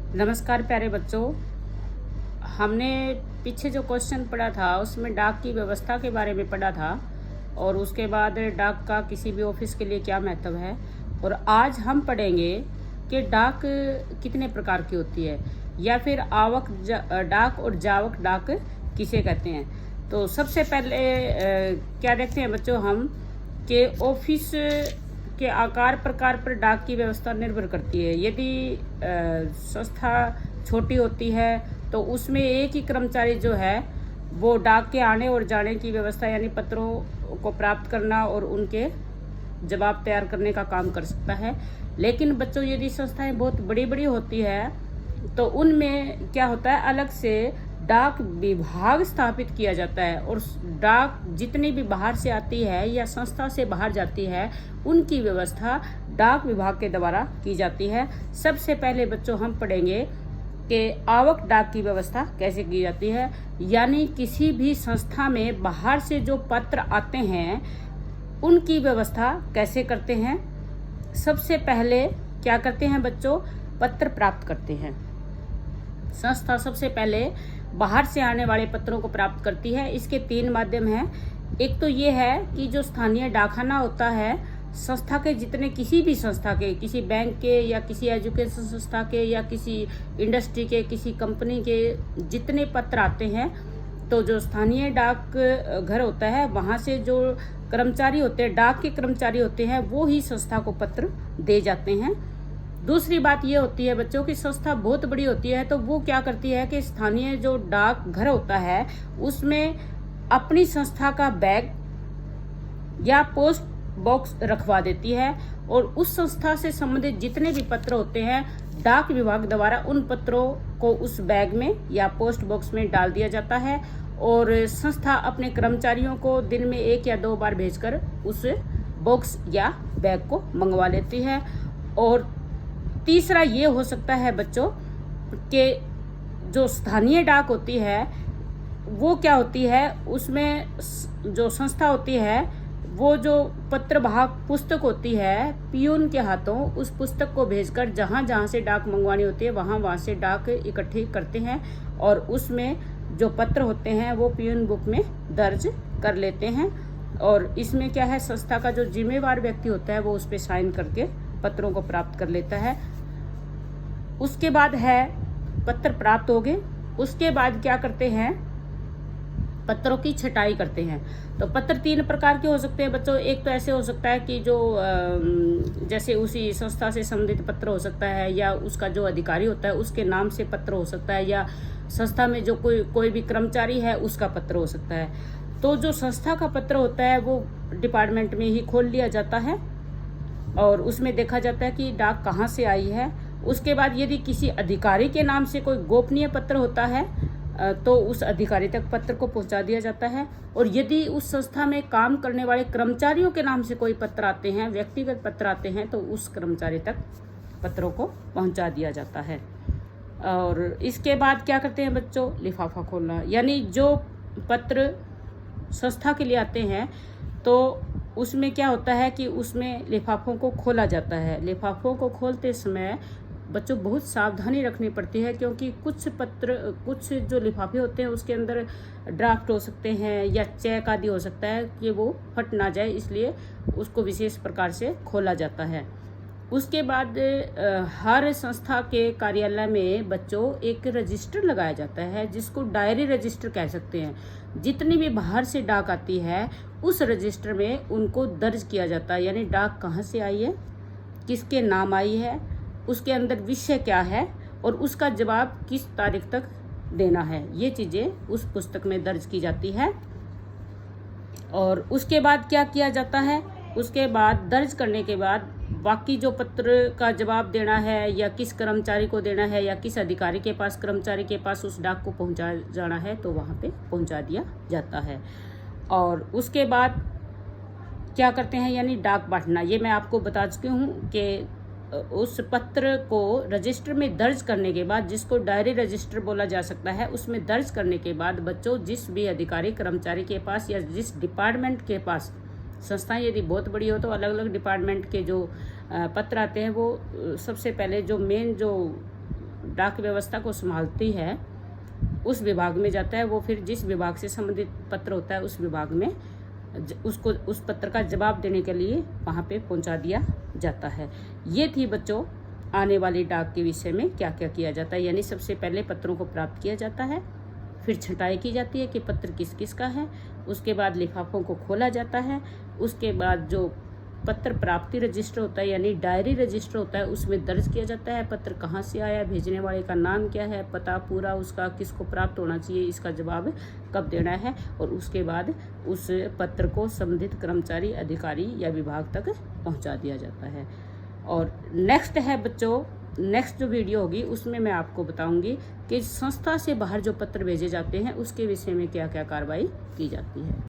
नमस्कार प्यारे बच्चों। हमने पीछे जो क्वेश्चन पढ़ा था उसमें डाक की व्यवस्था के बारे में पढ़ा था और उसके बाद डाक का किसी भी ऑफिस के लिए क्या महत्व है। और आज हम पढ़ेंगे कि डाक कितने प्रकार की होती है या फिर डाक और जावक डाक किसे कहते हैं। तो सबसे पहले क्या देखते हैं बच्चों हम कि ऑफिस के आकार प्रकार पर डाक की व्यवस्था निर्भर करती है। यदि संस्था छोटी होती है तो उसमें एक ही कर्मचारी जो है वो डाक के आने और जाने की व्यवस्था यानी पत्रों को प्राप्त करना और उनके जवाब तैयार करने का काम कर सकता है। लेकिन बच्चों यदि संस्थाएं बहुत बड़ी बड़ी होती है तो उनमें क्या होता है, अलग से डाक विभाग स्थापित किया जाता है और डाक जितनी भी बाहर से आती है या संस्था से बाहर जाती है उनकी व्यवस्था डाक विभाग के द्वारा की जाती है। सबसे पहले बच्चों हम पढ़ेंगे कि आवक डाक की व्यवस्था कैसे की जाती है, यानी किसी भी संस्था में बाहर से जो पत्र आते हैं उनकी व्यवस्था कैसे करते हैं। सबसे पहले क्या करते हैं बच्चों, पत्र प्राप्त करते हैं। संस्था सबसे पहले बाहर से आने वाले पत्रों को प्राप्त करती है। इसके 3 माध्यम हैं। एक तो ये है कि जो स्थानीय डाकखाना होता है, संस्था के जितने किसी भी संस्था के, किसी बैंक के या किसी एजुकेशन संस्था के या किसी इंडस्ट्री के, किसी कंपनी के जितने पत्र आते हैं, तो जो स्थानीय डाक घर होता है वहाँ से जो कर्मचारी होते हैं, डाक के कर्मचारी होते हैं, वो ही संस्था को पत्र दे जाते हैं। दूसरी बात ये होती है बच्चों की संस्था बहुत बड़ी होती है तो वो क्या करती है कि स्थानीय जो डाक घर होता है उसमें अपनी संस्था का बैग या पोस्ट बॉक्स रखवा देती है और उस संस्था से संबंधित जितने भी पत्र होते हैं डाक विभाग द्वारा उन पत्रों को उस बैग में या पोस्ट बॉक्स में डाल दिया जाता है और संस्था अपने कर्मचारियों को दिन में 1 या 2 बार भेजकर उस बॉक्स या बैग को मंगवा लेती है। और तीसरा ये हो सकता है बच्चों कि जो स्थानीय डाक होती है वो क्या होती है, उसमें जो संस्था होती है वो जो पत्र वाहक पुस्तक होती है पियून के हाथों उस पुस्तक को भेजकर जहाँ जहाँ से डाक मंगवानी होती है वहाँ से डाक इकट्ठी करते हैं और उसमें जो पत्र होते हैं वो पियून बुक में दर्ज कर लेते हैं। और इसमें क्या है, संस्था का जो जिम्मेवार व्यक्ति होता है वो उस पर साइन करके पत्रों को प्राप्त कर लेता है। उसके बाद है पत्र प्राप्त हो गए, उसके बाद क्या करते हैं, पत्रों की छटाई करते हैं। तो पत्र 3 प्रकार के हो सकते हैं बच्चों। एक तो ऐसे हो सकता है कि जो जैसे उसी संस्था से संबंधित पत्र हो सकता है या उसका जो अधिकारी होता है उसके नाम से पत्र हो सकता है या संस्था में जो कोई भी कर्मचारी है उसका पत्र हो सकता है। तो जो संस्था का पत्र होता है वो डिपार्टमेंट में ही खोल लिया जाता है और उसमें देखा जाता है कि डाक कहाँ से आई है। उसके बाद यदि किसी अधिकारी के नाम से कोई गोपनीय पत्र होता है तो उस अधिकारी तक पत्र को पहुंचा दिया जाता है। और यदि उस संस्था में काम करने वाले कर्मचारियों के नाम से कोई पत्र आते हैं, व्यक्तिगत पत्र आते हैं, तो उस कर्मचारी तक पत्रों को पहुंचा दिया जाता है। और इसके बाद क्या करते हैं बच्चों, लिफाफा खोलना, यानी जो पत्र संस्था के लिए आते हैं तो उसमें क्या होता है कि उसमें लिफाफों को खोला जाता है। लिफाफों को खोलते समय बच्चों बहुत सावधानी रखनी पड़ती है क्योंकि कुछ जो लिफाफे होते हैं उसके अंदर ड्राफ्ट हो सकते हैं या चेक आदि हो सकता है कि वो फट ना जाए, इसलिए उसको विशेष प्रकार से खोला जाता है। उसके बाद हर संस्था के कार्यालय में बच्चों एक रजिस्टर लगाया जाता है जिसको डायरी रजिस्टर कह सकते हैं। जितनी भी बाहर से डाक आती है उस रजिस्टर में उनको दर्ज किया जाता है, यानी डाक कहाँ से आई है, किसके नाम आई है, उसके अंदर विषय क्या है और उसका जवाब किस तारीख तक देना है, ये चीज़ें उस पुस्तक में दर्ज की जाती है। और उसके बाद क्या किया जाता है, उसके बाद दर्ज करने के बाद बाकी जो पत्र का जवाब देना है या किस कर्मचारी को देना है या किस अधिकारी के पास, कर्मचारी के पास उस डाक को पहुंचा जाना है तो वहाँ पे पहुंचा दिया जाता है। और उसके बाद क्या करते हैं, यानी डाक बांटना, ये मैं आपको बता चुकी हूँ कि उस पत्र को रजिस्टर में दर्ज करने के बाद, जिसको डायरी रजिस्टर बोला जा सकता है, उसमें दर्ज करने के बाद बच्चों जिस भी अधिकारी कर्मचारी के पास या जिस डिपार्टमेंट के पास, संस्थाएं यदि बहुत बड़ी हो तो अलग अलग डिपार्टमेंट के जो पत्र आते हैं वो सबसे पहले जो मेन जो डाक व्यवस्था को संभालती है उस विभाग में जाता है। वो फिर जिस विभाग से संबंधित पत्र होता है उस विभाग में उसको उस पत्र का जवाब देने के लिए वहाँ पे पहुँचा दिया जाता है। ये थी बच्चों आने वाली डाक के विषय में क्या क्या किया जाता है। यानी सबसे पहले पत्रों को प्राप्त किया जाता है, फिर छंटाई की जाती है कि पत्र किस किस का है, उसके बाद लिफाफों को खोला जाता है, उसके बाद जो पत्र प्राप्ति रजिस्टर होता है यानी डायरी रजिस्टर होता है उसमें दर्ज किया जाता है पत्र कहाँ से आया, भेजने वाले का नाम क्या है, पता पूरा उसका, किसको प्राप्त होना चाहिए, इसका जवाब कब देना है, और उसके बाद उस पत्र को संबंधित कर्मचारी, अधिकारी या विभाग तक पहुंचा दिया जाता है। और नेक्स्ट है बच्चों, नेक्स्ट जो वीडियो होगी उसमें मैं आपको बताऊंगी कि संस्था से बाहर जो पत्र भेजे जाते हैं उसके विषय में क्या क्या कार्रवाई की जाती है।